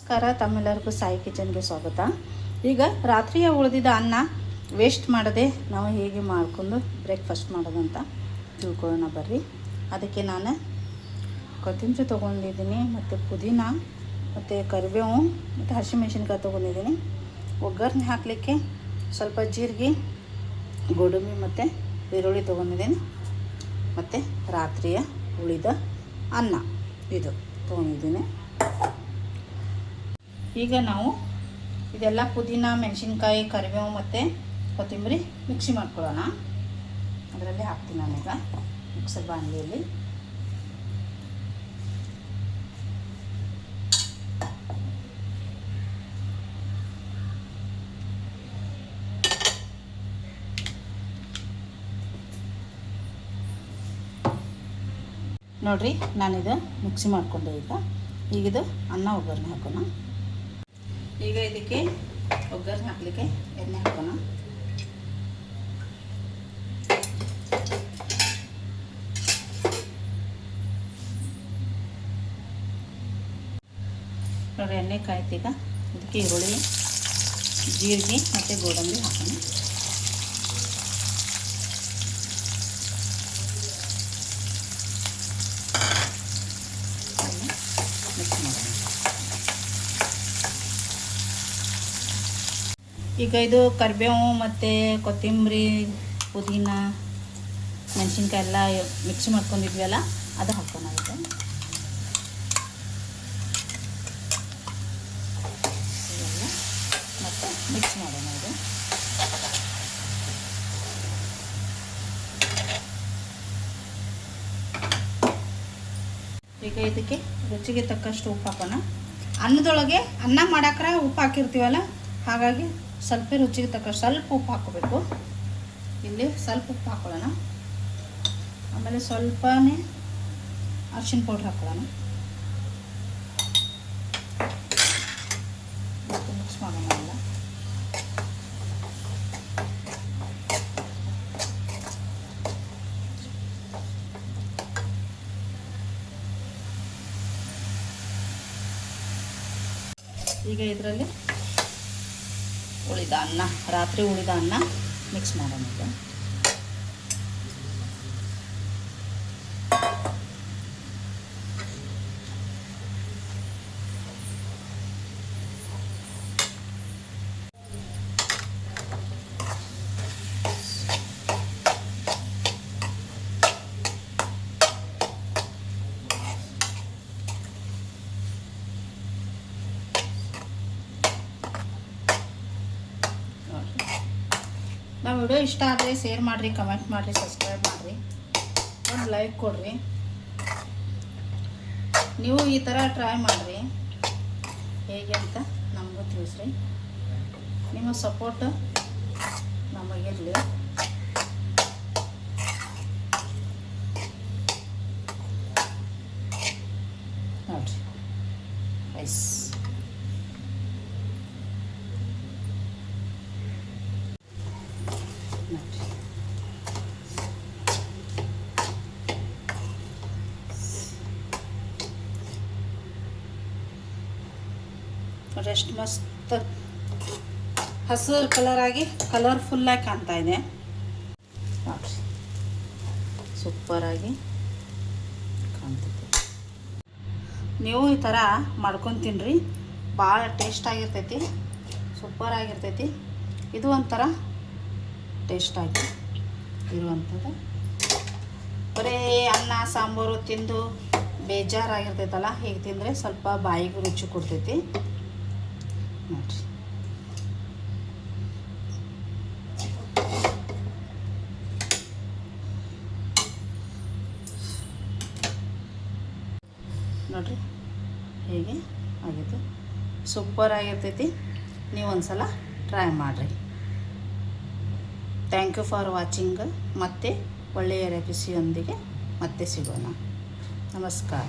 ನಮಸ್ಕಾರ, ತಮ್ಮೆಲ್ಲರಿಗೂ ಸಾಯಿ ಕಿಚನ್ಗೆ ಸ್ವಾಗತ. ಈಗ ರಾತ್ರಿಯ ಉಳಿದಿದ್ದ ಅನ್ನ ವೇಸ್ಟ್ ಮಾಡದೆ ನಾವು ಹೇಗೆ ಮಾಡ್ಕೊಂಡು ಬ್ರೇಕ್ಫಾಸ್ಟ್ ಮಾಡೋದಂತ ತಿಳ್ಕೊಳ್ಳೋಣ ಬರ್ರಿ. ಅದಕ್ಕೆ ನಾನು ಕೊತ್ತಂಬರಿ ತೊಗೊಂಡಿದ್ದೀನಿ, ಮತ್ತು ಪುದೀನ, ಮತ್ತು ಕರಿಬೇವು, ಮತ್ತು ಹಸಿಮೆಣಸಿನ್ಕಾಯಿ ತೊಗೊಂಡಿದ್ದೀನಿ. ಒಗ್ಗರಣೆ ಹಾಕಲಿಕ್ಕೆ ಸ್ವಲ್ಪ ಜೀರಿಗೆ, ಗೋಡಂಬಿ ಮತ್ತು ಈರುಳ್ಳಿ ತೊಗೊಂಡಿದ್ದೀನಿ. ಮತ್ತು ರಾತ್ರಿಯ ಉಳಿದ ಅನ್ನ ಇದು ತೊಗೊಂಡಿದ್ದೀನಿ. ಈಗ ನಾವು ಇದೆಲ್ಲ ಪುದೀನ, ಮೆಣಸಿನ್ಕಾಯಿ, ಕರಿಬೇವು ಮತ್ತು ಕೊತ್ತಂಬರಿ ಮಿಕ್ಸಿ ಮಾಡ್ಕೊಳ್ಳೋಣ. ಅದರಲ್ಲಿ ಹಾಕ್ತೀನಿ ನಾನೀಗ ಮಿಕ್ಸರ್ ಬಾಣಲಿಯಲ್ಲಿ. ನೋಡಿರಿ, ನಾನಿದು ಮಿಕ್ಸಿ ಮಾಡಿಕೊಂಡೆ. ಈಗಿದು ಅನ್ನ ಒಗ್ಗರಣೆ ಹಾಕೋಣ. ಈಗ ಇದಕ್ಕೆ ಒಗ್ಗರಣೆ ಹಾಕಲಿಕ್ಕೆ ಎಣ್ಣೆ ಹಾಕೋಣ. ನೋಡಿ, ಎಣ್ಣೆ ಕಾಯ್ತೀಗ ಇದಕ್ಕೆ ಈರುಳ್ಳಿ, ಜೀರಿಗೆ ಮತ್ತು ಗೋಡಂಬಿ ಹಾಕೋಣ. ಮಿಕ್ಸ್ ಮಾಡೋಣ. ಈಗ ಇದು ಕರಿಬೇವು ಮತ್ತು ಕೊತ್ತಂಬರಿ, ಪುದೀನ, ಮೆಣಸಿನ್ಕಾಯಿ ಎಲ್ಲ ಮಿಕ್ಸ್ ಮಾಡ್ಕೊಂಡಿದ್ವಲ್ಲ, ಅದು ಹಾಕೋಣ. ಇದು ಇವೆಲ್ಲ ಮತ್ತು ಮಿಕ್ಸ್ ಮಾಡೋಣ. ಇದು ಈಗ ಇದಕ್ಕೆ ರುಚಿಗೆ ತಕ್ಕಷ್ಟು ಉಪ್ಪು ಹಾಕೋಣ. ಅನ್ನದೊಳಗೆ ಅನ್ನ ಮಾಡಾಕ್ರೆ ಉಪ್ಪು ಹಾಕಿರ್ತೀವಲ್ಲ, ಹಾಗಾಗಿ ಸ್ವಲ್ಪ ರುಚಿಗೆ ತಕ್ಕ ಸ್ವಲ್ಪ ಉಪ್ಪು ಹಾಕೋಬೇಕು. ಇಲ್ಲಿ ಸ್ವಲ್ಪ ಉಪ್ಪು ಹಾಕೊಳ್ಳೋಣ. ಆಮೇಲೆ ಸ್ವಲ್ಪನೇ ಅರಿಶಿನ ಪೌಡ್ರ್ ಹಾಕೊಳ್ಳೋಣ. ಮತ್ತು ಮಿಕ್ಸ್ ಮಾಡೋಣ ಎಲ್ಲ. ಈಗ ಇದರಲ್ಲಿ ಉಳಿದ ಅನ್ನ, ರಾತ್ರಿ ಉಳಿದ ಅನ್ನ ಮಿಕ್ಸ್ ಮಾಡೋಣ. ನಾವು ವಿಡಿಯೋ ಇಷ್ಟ ಆದರೆ ಶೇರ್ ಮಾಡಿರಿ, ಕಮೆಂಟ್ ಮಾಡಿರಿ, ಸಬ್ಸ್ಕ್ರೈಬ್ ಮಾಡಿರಿ, ಒಂದು ಲೈಕ್ ಕೊಡಿರಿ. ನೀವು ಈ ಥರ ಟ್ರೈ ಮಾಡಿರಿ, ಹೇಗೆ ಅಂತ ನಮಗೂ ತಿಳಿಸ್ರಿ. ನಿಮ್ಮ ಸಪೋರ್ಟ್ ನಮಗಿರಲಿ. ನೋಡಿರಿ, ರೈಸ್ ಎಷ್ಟು ಮಸ್ತ್ ಹಸಿರು ಕಲರ್ ಆಗಿ ಕಲರ್ಫುಲ್ಲಾಗಿ ಕಾಣ್ತಾ ಇದೆ. ನೋಡಿರಿ, ಸೂಪರಾಗಿ ಕಾಣ್ತೈತಿ. ನೀವು ಈ ಥರ ಮಾಡ್ಕೊಂಡು ತಿನ್ನಿರಿ, ಭಾಳ ಟೇಸ್ಟಾಗಿರ್ತೈತಿ, ಸೂಪರಾಗಿರ್ತೈತಿ. ಇದು ಒಂಥರ ಟೇಸ್ಟಾಗಿ ಇರುವಂಥದ್ದು. ಬರೀ ಅನ್ನ ಸಾಂಬಾರು ತಿಂದು ಬೇಜಾರಾಗಿರ್ತೈತಲ್ಲ, ಹೀಗೆ ತಿಂದರೆ ಸ್ವಲ್ಪ ಬಾಯಿಗೆ ರುಚಿ ಕೊಡ್ತೈತಿ. ನೋಡಿರಿ, ನೋಡಿರಿ ಹೇಗೆ ಆಗಿತ್ತು, ಸೂಪರ್ ಆಗಿರ್ತೈತಿ. ನೀವು ಒಂದ್ಸಲ ಟ್ರೈ ಮಾಡಿರಿ. Thank you for watching. ಮತ್ತೆ ಒಳ್ಳೆಯ ರೆಸಿಪಿಯೊಂದಿಗೆ ಮತ್ತೆ ಸಿಗೋಣ. ನಮಸ್ಕಾರ.